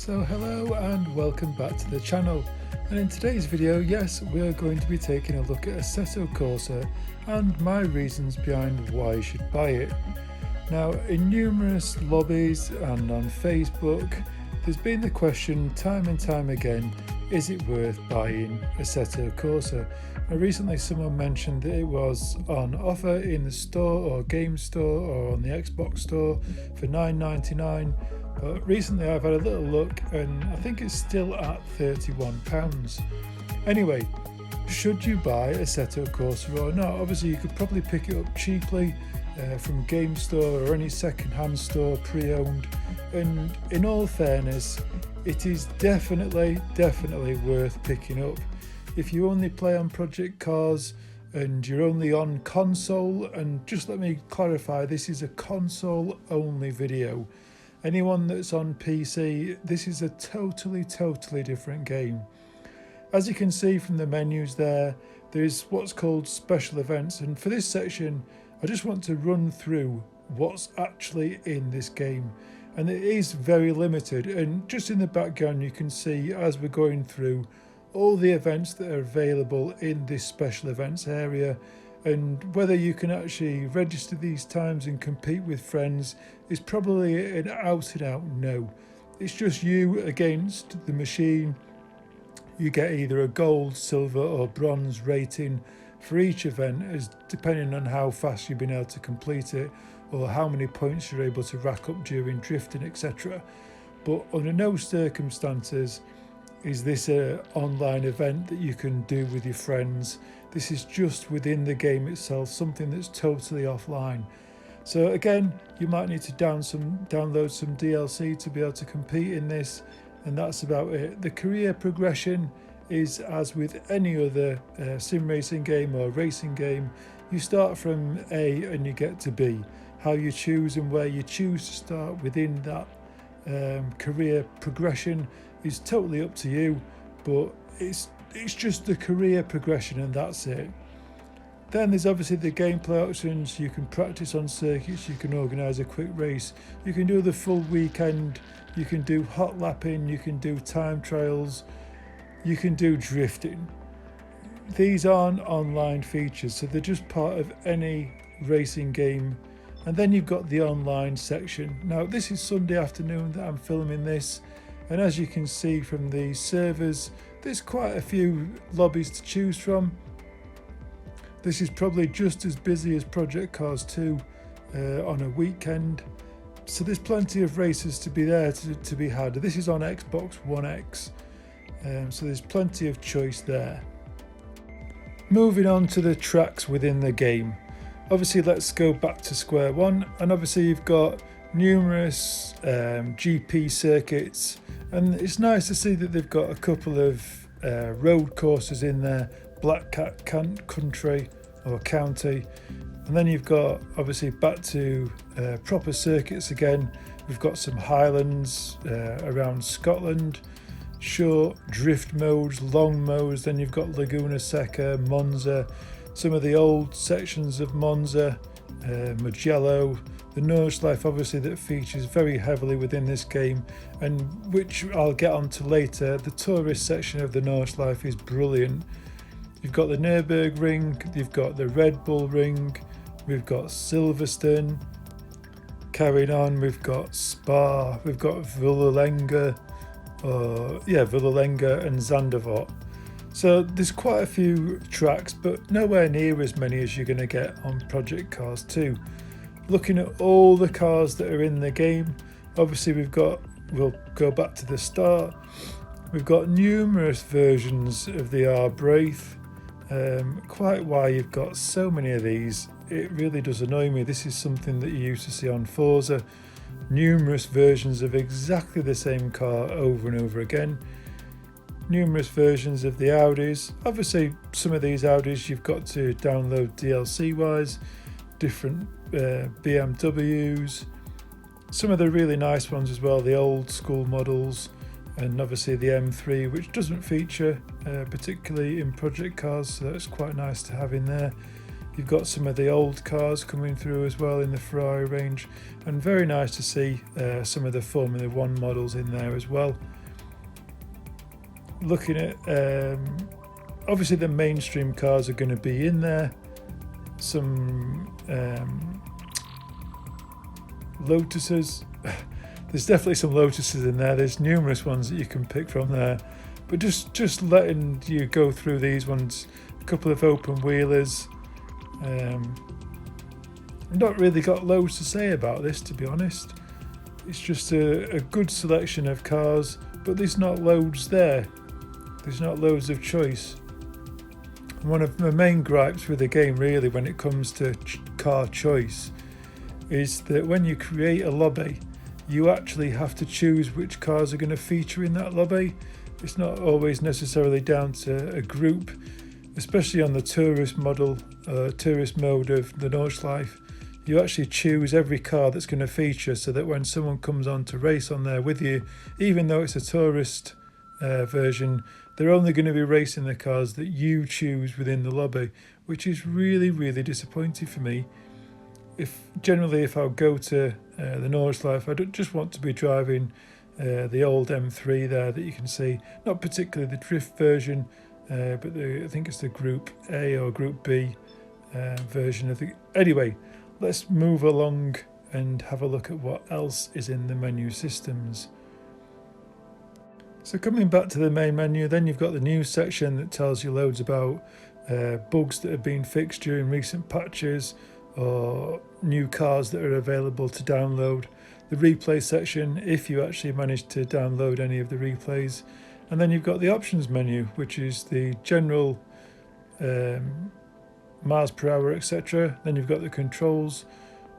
So hello and welcome back to the channel, and in today's video, yes, we're going to be taking a look at Assetto Corsa and my reasons behind why you should buy it. Now, in numerous lobbies and on Facebook, there's been the question time and time again, is it worth buying Assetto Corsa? Now, recently someone mentioned that it was on offer in the store or game store or on the Xbox store for $9.99. But recently I've had a little look and I think it's still at £31. Anyway, should you buy Assetto Corsa or not? Obviously you could probably pick it up cheaply from game store or any second-hand store, pre-owned, and in all fairness it is definitely worth picking up. If you only play on project cars and you're only on console, and just let me clarify, this is a console only video. Anyone that's on PC, this is a totally different game. As you can see from the menus there's what's called special events, and for this section I just want to run through what's actually in this game, and it is very limited. And just in the background you can see, as we're going through, all the events that are available in this special events area, and whether you can actually register these times and compete with friends is probably an out and out no. It's just you against the machine. You get either a gold, silver or bronze rating for each event, as depending on how fast you've been able to complete it or how many points you're able to rack up during drifting, etc. But under no circumstances is this an online event that you can do with your friends. This is just within the game itself, something that's totally offline. So again, you might need to download some DLC to be able to compete in this, and that's about it. The career progression is as with any other sim racing game or racing game. You start from A and you get to B. How you choose and where you choose to start within that career progression is totally up to you, but it's just the career progression and that's it. Then there's obviously the gameplay options. You can practice on circuits, you can organise a quick race, you can do the full weekend, you can do hot lapping, you can do time trials, you can do drifting. These aren't online features, so they're just part of any racing game. And then you've got the online section. Now this is Sunday afternoon that I'm filming this, and as you can see from the servers, there's quite a few lobbies to choose from. This is probably just as busy as Project Cars 2 on a weekend. So there's plenty of races to be there to be had. This is on Xbox One X, so there's plenty of choice there. Moving on to the tracks within the game. Obviously let's go back to square one, and obviously you've got numerous GP circuits, and it's nice to see that they've got a couple of road courses in there, Black Cat Country or County, and then you've got obviously back to proper circuits again. We've got some highlands around Scotland, short drift modes, long modes, then you've got Laguna Seca, Monza, some of the old sections of Monza, Mugello, the Nordschleife obviously that features very heavily within this game, and which I'll get onto later. The tourist section of the Nordschleife is brilliant. You've got the Nürburgring, you've got the Red Bull Ring, we've got Silverstone. Carrying on, we've got Spa, we've got Villelenge and Zandvoort. So there's quite a few tracks, but nowhere near as many as you're going to get on Project Cars 2. Looking at all the cars that are in the game, obviously we'll go back to the start. We've got numerous versions of the R-Wraith. Quite why you've got so many of these, it really does annoy me. This is something that you used to see on Forza. Numerous versions of exactly the same car over and over again. Numerous versions of the Audis. Obviously some of these Audis you've got to download DLC wise. Different BMWs, some of the really nice ones as well, the old school models, and obviously the M3, which doesn't feature particularly in Project Cars, so that's quite nice to have in there. You've got some of the old cars coming through as well in the Ferrari range, and very nice to see some of the Formula 1 models in there as well. Looking at obviously the mainstream cars are going to be in there. Some Lotuses. There's definitely some Lotuses in there. There's numerous ones that you can pick from there, but just letting you go through these ones. A couple of open wheelers. I've not really got loads to say about this, to be honest. It's just a good selection of cars, but there's not loads there. There's not loads of choice. One of my main gripes with the game, really, when it comes to car choice, is that when you create a lobby, you actually have to choose which cars are going to feature in that lobby. It's not always necessarily down to a group, especially on the tourist model, tourist mode of the Nordschleife. You actually choose every car that's going to feature, so that when someone comes on to race on there with you, even though it's a tourist version, they're only going to be racing the cars that you choose within the lobby, which is really, really disappointing for me. If I go to the Nordschleife, I don't just want to be driving the old M3 there that you can see, not particularly the drift version, but I think it's the Group A or Group B version of the. Anyway, let's move along and have a look at what else is in the menu systems. So coming back to the main menu, then you've got the news section that tells you loads about bugs that have been fixed during recent patches, or new cars that are available to download. The replay section, if you actually manage to download any of the replays. And then you've got the options menu, which is the general miles per hour, etc. Then you've got the controls,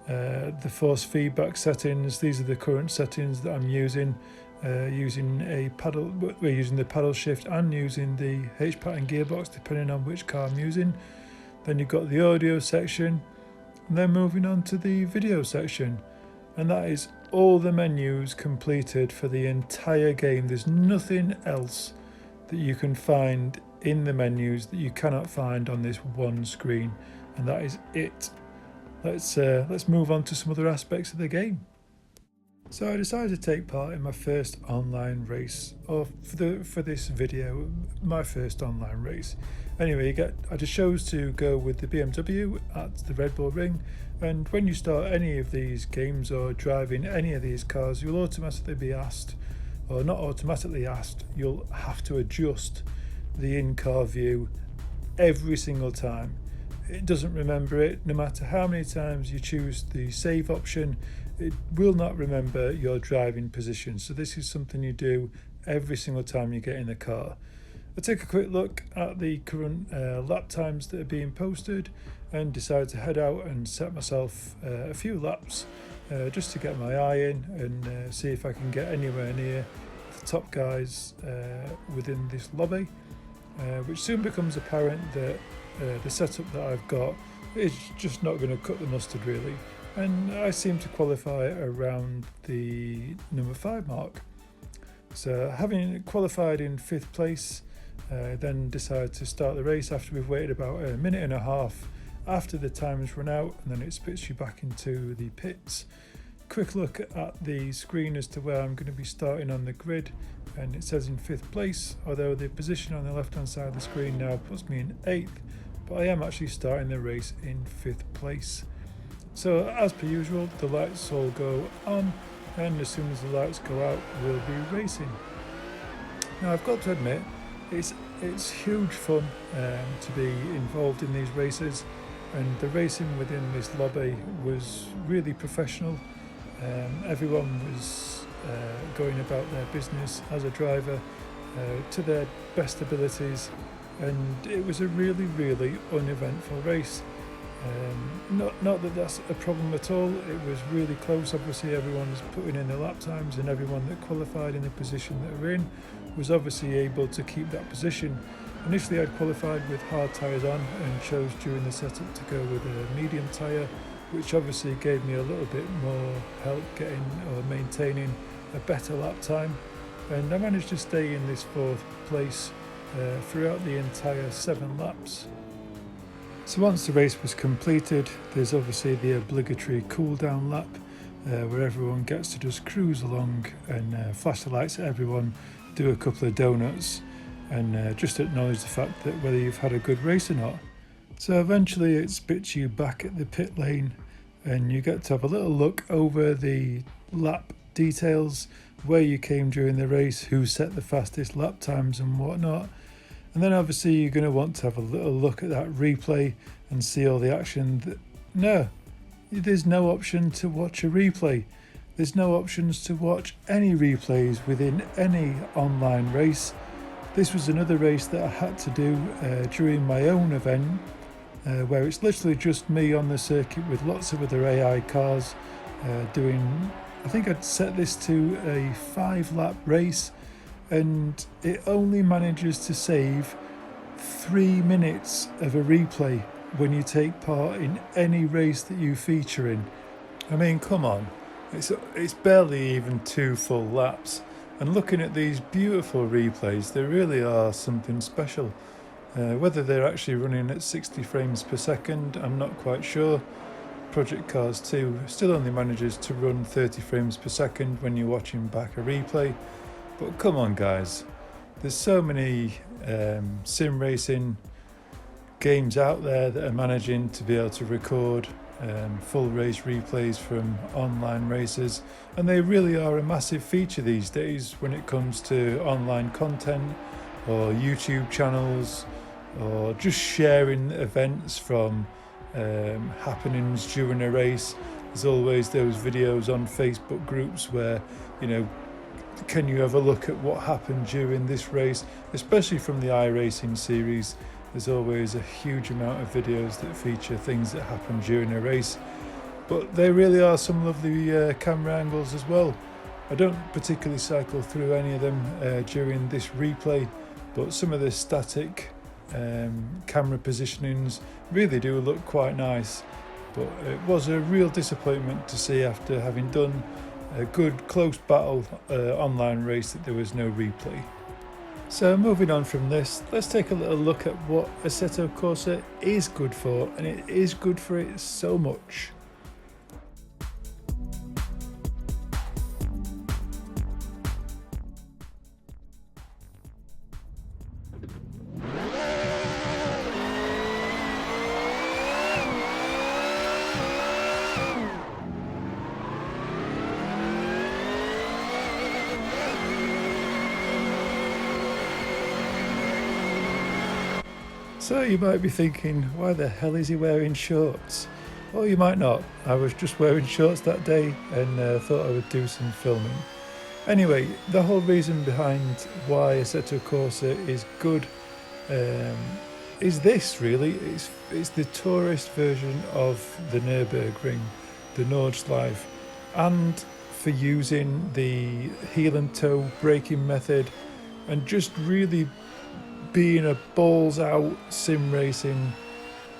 the force feedback settings. These are the current settings that I'm using. Using we're using the paddle shift and using the H-pattern gearbox, depending on which car I'm using. Then you've got the audio section, and then moving on to the video section, and that is all the menus completed for the entire game. There's nothing else that you can find in the menus that you cannot find on this one screen, and that is it. Let's move on to some other aspects of the game. So I decided to take part in my first online race, or for this video, my first online race. Anyway, I just chose to go with the BMW at the Red Bull Ring, and when you start any of these games or driving any of these cars, you'll automatically be asked, or not automatically asked, you'll have to adjust the in-car view every single time. It doesn't remember it, no matter how many times you choose the save option. It will not remember your driving position, so this is something you do every single time you get in the car. I'll take a quick look at the current lap times that are being posted, and decide to head out and set myself a few laps just to get my eye in and see if I can get anywhere near the top guys within this lobby, which soon becomes apparent that the setup that I've got is just not going to cut the mustard, really. And I seem to qualify around the number 5 mark. So having qualified in 5th place, then decided to start the race after we've waited about a minute and a half after the time's run out, and then it spits you back into the pits. Quick look at the screen as to where I'm going to be starting on the grid, and it says in 5th place, although the position on the left hand side of the screen now puts me in 8th, but I am actually starting the race in 5th place. So as per usual, the lights all go on, and as soon as the lights go out, we'll be racing. Now I've got to admit, it's huge fun to be involved in these races, and the racing within this lobby was really professional. Everyone was going about their business as a driver to their best abilities, and it was a really, really uneventful race. Not that that's a problem at all. It was really close. Obviously everyone was putting in their lap times, and everyone that qualified in the position that we're in was obviously able to keep that position. Initially I'd qualified with hard tyres on and chose during the setup to go with a medium tyre, which obviously gave me a little bit more help getting or maintaining a better lap time, and I managed to stay in this 4th place throughout the entire 7 laps. So once the race was completed, there's obviously the obligatory cool down lap where everyone gets to just cruise along and flash the lights at everyone, do a couple of donuts and just acknowledge the fact that whether you've had a good race or not. So eventually it spits you back at the pit lane and you get to have a little look over the lap details, where you came during the race, who set the fastest lap times and whatnot. And then obviously you're going to want to have a little look at that replay and see all the action. No, there's no option to watch a replay. There's no options to watch any replays within any online race. This was another race that I had to do during my own event, where it's literally just me on the circuit with lots of other AI cars doing, I think I'd set this to a 5-lap race, and it only manages to save 3 minutes of a replay when you take part in any race that you feature in. I mean, come on, it's barely even 2 full laps, and looking at these beautiful replays, they really are something special. Whether they're actually running at 60 frames per second, I'm not quite sure. Project Cars 2 still only manages to run 30 frames per second when you're watching back a replay. But come on guys, there's so many sim racing games out there that are managing to be able to record full race replays from online races, and they really are a massive feature these days when it comes to online content or YouTube channels, or just sharing events from happenings during a race. There's always those videos on Facebook groups where, you know, can you have a look at what happened during this race, especially from the iRacing series. There's always a huge amount of videos that feature things that happen during a race, but they really are some lovely camera angles as well. I don't particularly cycle through any of them during this replay, but some of the static camera positionings really do look quite nice. But it was a real disappointment to see, after having done a good close battle online race, that there was no replay. So moving on from this, let's take a little look at what Assetto Corsa is good for, and it is good for it so much. So you might be thinking, why the hell is he wearing shorts? Well, you might not. I was just wearing shorts that day and thought I would do some filming. Anyway, the whole reason behind why Assetto Corsa is good is this really. It's the tourist version of the Nürburgring, the Nordschleife, and for using the heel and toe braking method and just really being a balls out sim racing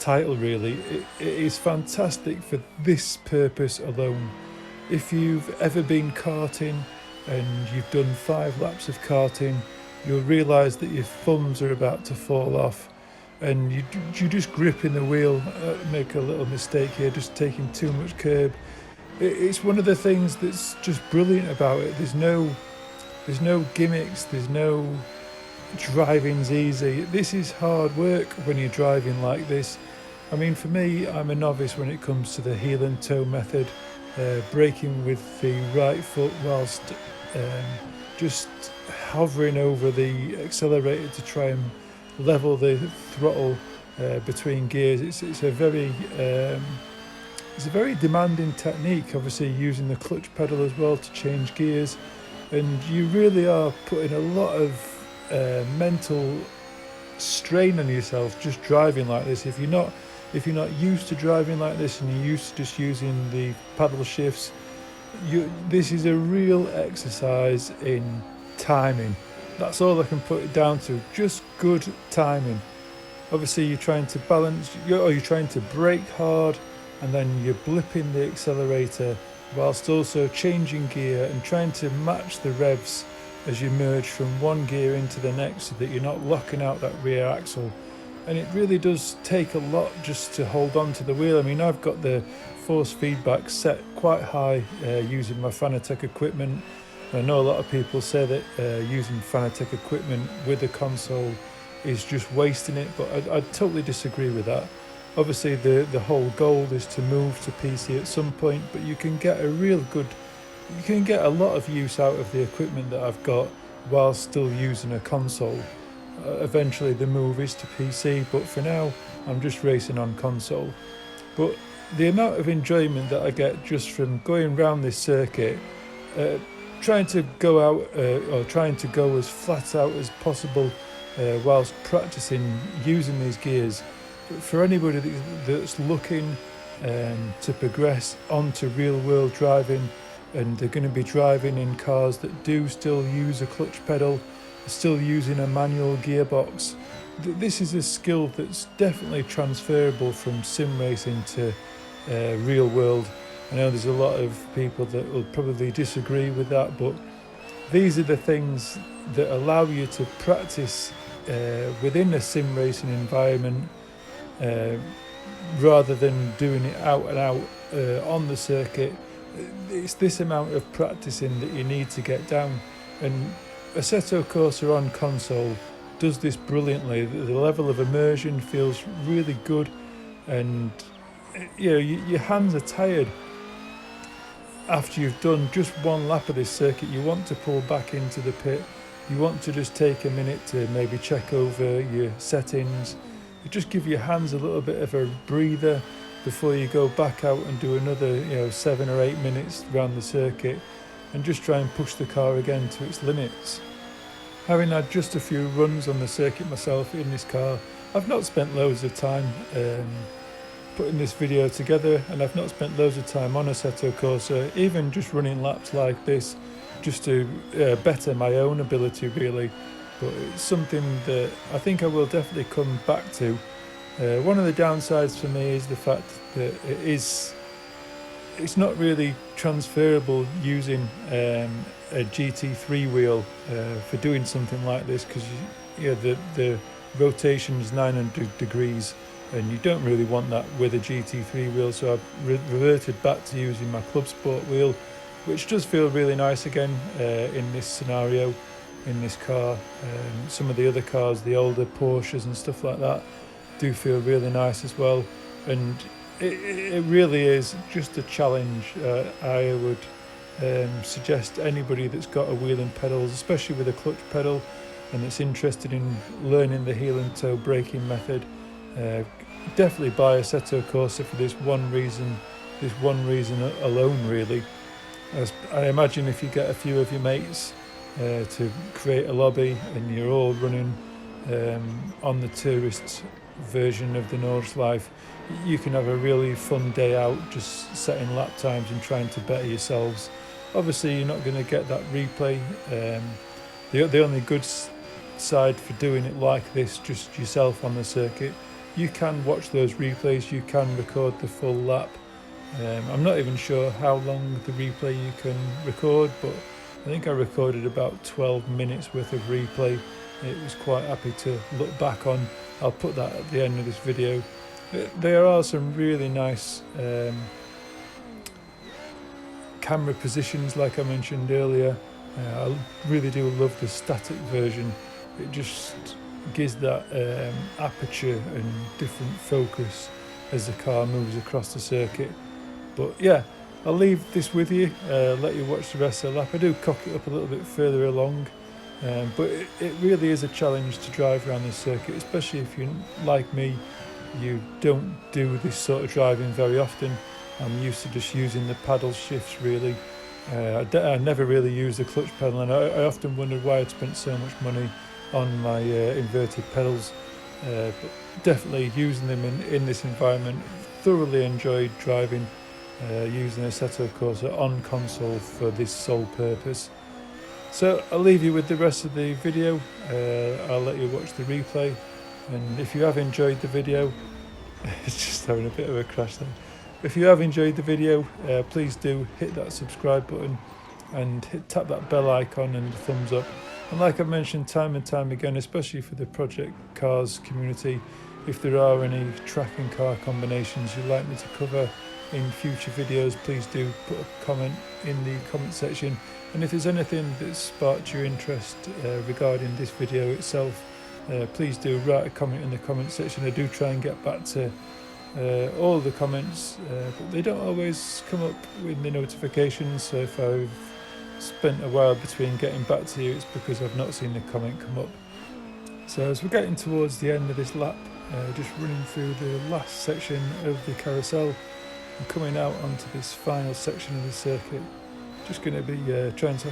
title. Really, it is fantastic for this purpose alone. If you've ever been karting and you've done 5 laps of karting, you'll realise that your thumbs are about to fall off and you just gripping the wheel, make a little mistake here, just taking too much curb. It's one of the things that's just brilliant about it. There's no gimmicks, there's no driving's easy. This is hard work when you're driving like this. I mean, for me, I'm a novice when it comes to the heel and toe method, braking with the right foot whilst just hovering over the accelerator to try and level the throttle between gears. It's a very demanding technique, obviously using the clutch pedal as well to change gears, and you really are putting a lot of mental strain on yourself just driving like this. If you're not used to driving like this and you're used to just using the paddle shifts, this is a real exercise in timing. That's all I can put it down to, just good timing. Obviously you're trying to balance, you're trying to brake hard, and then you're blipping the accelerator whilst also changing gear and trying to match the revs as you merge from one gear into the next, so that you're not locking out that rear axle. and it really does take a lot just to hold on to the wheel. I mean, I've got the force feedback set quite high using my Fanatec equipment. I know a lot of people say that using Fanatec equipment with a console is just wasting it, but I totally disagree with that. Obviously the whole goal is to move to PC at some point, but you can get a lot of use out of the equipment that I've got while still using a console. Eventually the move is to PC, but for now I'm just racing on console. But the amount of enjoyment that I get just from going around this circuit, trying to go out or trying to go as flat out as possible whilst practicing using these gears. For anybody that's looking to progress onto real world driving, and they're going to be driving in cars that do still use a clutch pedal, still using a manual gearbox, this is a skill that's definitely transferable from sim racing to real world. I know there's a lot of people that will probably disagree with that, but these are the things that allow you to practice within a sim racing environment, rather than doing it out and out on the circuit. It's this amount of practicing that you need to get down, and Assetto Corsa on console does this brilliantly. The level of immersion feels really good, and you know, your hands are tired after you've done just one lap of this circuit. You want to pull back into the pit, you want to just take a minute to maybe check over your settings. You just give your hands a little bit of a breather before you go back out and do another 7 or 8 minutes around the circuit, and just try and push the car again to its limits. Having had just a few runs on the circuit myself in this car, I've not spent loads of time putting this video together, and I've not spent loads of time on Assetto Corsa, even just running laps like this, just to better my own ability really. But it's something that I think I will definitely come back to. One of the downsides for me is the fact that it's not really transferable using a GT3 wheel for doing something like this, because the rotation is 900 degrees and you don't really want that with a GT3 wheel. So I've reverted back to using my Club Sport wheel, which does feel really nice again in this scenario, in this car. Some of the other cars, the older Porsches and stuff like that, do feel really nice as well, and it really is just a challenge. I would suggest anybody that's got a wheel and pedals, especially with a clutch pedal, and that's interested in learning the heel and toe braking method, definitely buy Assetto Corsa for this one reason alone really. As I imagine if you get a few of your mates to create a lobby and you're all running on the tourist version of the Nordic life, you can have a really fun day out just setting lap times and trying to better yourselves. Obviously you're not going to get that replay. The only good side for doing it like this, just yourself on the circuit, you can watch those replays, you can record the full lap. I'm not even sure how long the replay you can record, but I think I recorded about 12 minutes worth of replay. It was quite happy to look back on. I'll put that at the end of this video. There are some really nice camera positions, like I mentioned earlier. I really do love the static version. It just gives that aperture and different focus as the car moves across the circuit. But yeah, I'll leave this with you, let you watch the rest of the lap. I do cock it up a little bit further along, but it really is a challenge to drive around this circuit, especially if you're like me, you don't do this sort of driving very often. I'm used to just using the paddle shifts really. I never really use the clutch pedal, and I often wondered why I'd spent so much money on my inverted pedals, but definitely using them in this environment. Thoroughly enjoyed driving using Assetto Corsa on console for this sole purpose. So I'll leave you with the rest of the video. I'll let you watch the replay, and if you have enjoyed the video, it's just having a bit of a crash there. If you have enjoyed the video, please do hit that subscribe button and tap that bell icon and the thumbs up. And like I've mentioned time and time again, especially for the Project Cars community, if there are any track and car combinations you'd like me to cover in future videos, please do put a comment in the comment section. And if there's anything that sparked your interest regarding this video itself, please do write a comment in the comment section. I do try and get back to all the comments, but they don't always come up with the notifications, so if I've spent a while between getting back to you, it's because I've not seen the comment come up. So as we're getting towards the end of this lap, just running through the last section of the carousel and coming out onto this final section of the circuit. Just going to be trying to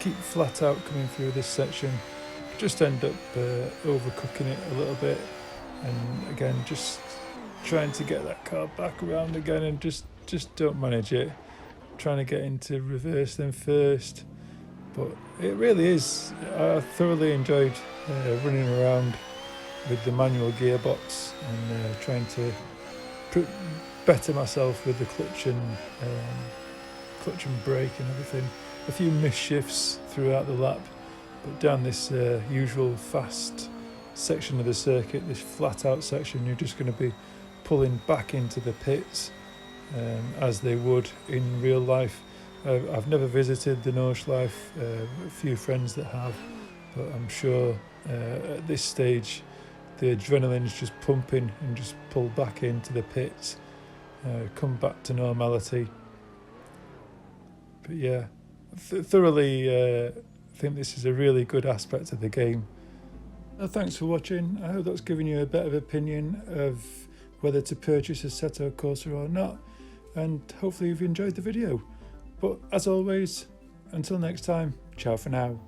keep flat out coming through this section, just end up overcooking it a little bit, and again just trying to get that car back around again and just don't manage it, trying to get into reverse then first. But it really is, I thoroughly enjoyed running around with the manual gearbox and trying to better myself with the clutch and brake and everything. A few misshifts throughout the lap, but down this usual fast section of the circuit, this flat out section, you're just going to be pulling back into the pits as they would in real life. I've never visited the Nordschleife, a few friends that have, but I'm sure at this stage the adrenaline's just pumping and just pull back into the pits, come back to normality. But yeah, thoroughly think this is a really good aspect of the game. Thanks for watching. I hope that's given you a better opinion of whether to purchase Assetto Corsa or not, and hopefully you've enjoyed the video. But as always, until next time, ciao for now.